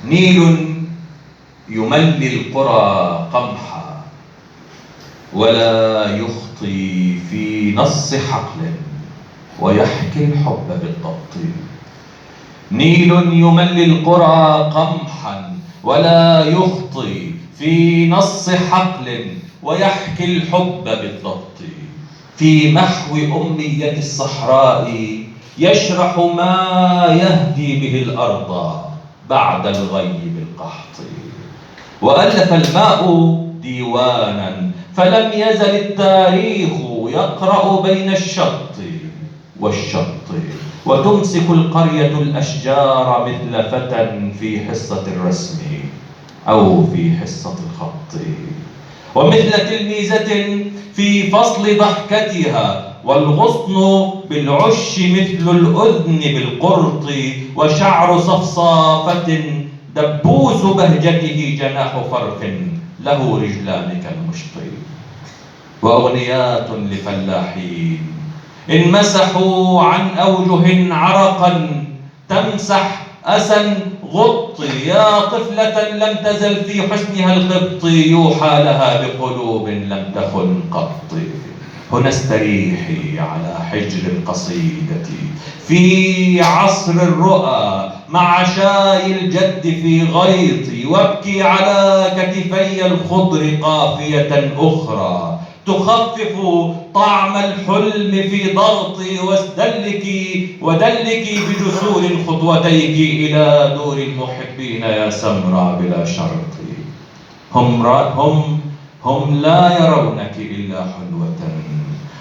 نيل يملي القرى قمحا ولا يخطي في نص حقل ويحكي الحب بالضبط. نيل يملي القرى قمحا ولا يخطي في نص حقل ويحكي الحب بالضبط. في محو أمية الصحراء يشرح ما يهدي به الأرض بعد الغي بالقحط. وألف الماء ديوانا فلم يزل التاريخ يقرأ بين الشط والشط. وتمسك القرية الأشجار مثل فتى في حصة الرسم أو في حصة الخط، ومثل تلميذة في فصل ضحكتها، والغصن بالعش مثل الأذن بالقرط، وشعر صفصافة دبوس بهجته جناح فرخ له رجلان كالمشط. وأغنيات لفلاحين إن مسحوا عن أوجه عرقا تمسح أسا غط. يا طفلة لم تزل في حسنها القبط يوحى لها بقلوب لم تخن قط. هنا استريحي على حجر القصيدة في عصر الرؤى مع شاي الجد في غيطي، وابكي على كتفي الخضر قافية أخرى تخفف طعم الحلم في ضغطي، ودلك بجسور خطوتيك إلى دور المحبين يا سمرا بلا شرط. هم لا يرونك إلا حلوة،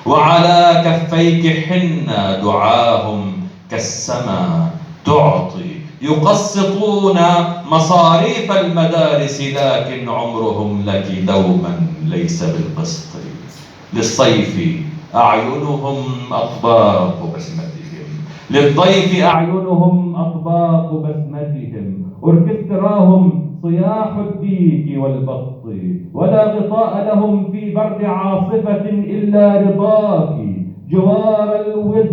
وعلى كفيك حنى دعاهم كالسما تعطي. يقسطون مصاريف المدارس لكن عمرهم لك دوما ليس بالقسط. للصيف أعينهم أطباق بسمتهم، للضيف أعينهم أطباق بسمتهم. أوركستراهم صياح الديك والبط، ولا غطاء لهم في برد عاصفة إلا رضاك جوار الوز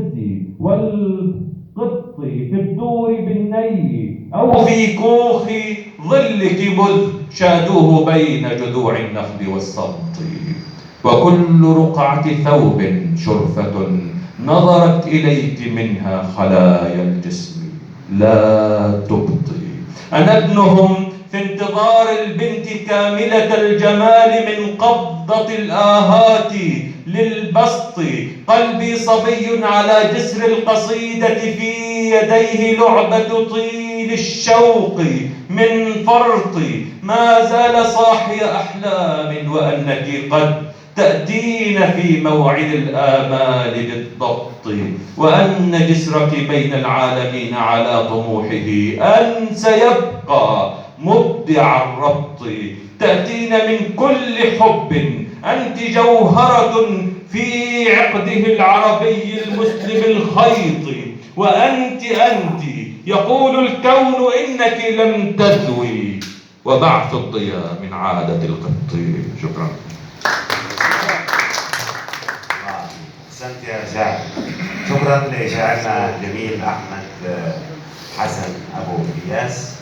والقط في الدور بالني، أو في كوخ ظلك مذ شادوه بين جذوع النخل والسبط. وكل رقعة ثوب شرفة نظرت إليك منها خلايا الجسم لا تبطي. أنا ابنهم في انتظار البنت كاملة الجمال من قبضة الآهات للبسط. قلبي صبي على جسر القصيدة في يديه لعبة طيل الشوق من فرط. ما زال صاحي أحلام وأنك قد تأتين في موعد الآمال بالضبط، وأن جسرك بين العالمين على طموحه أن سيبقى مبدع الربط. تأتين من كل حب، أنت جوهرة في عقده العربي المسلم الخيط. وأنت يقول الكون إنك لم تذوي، وبعث الضياء من عادة القط. شكرا. أحسنت يا شاعر. شكرا لشاعرنا الجميل أحمد حسن أبو إياس.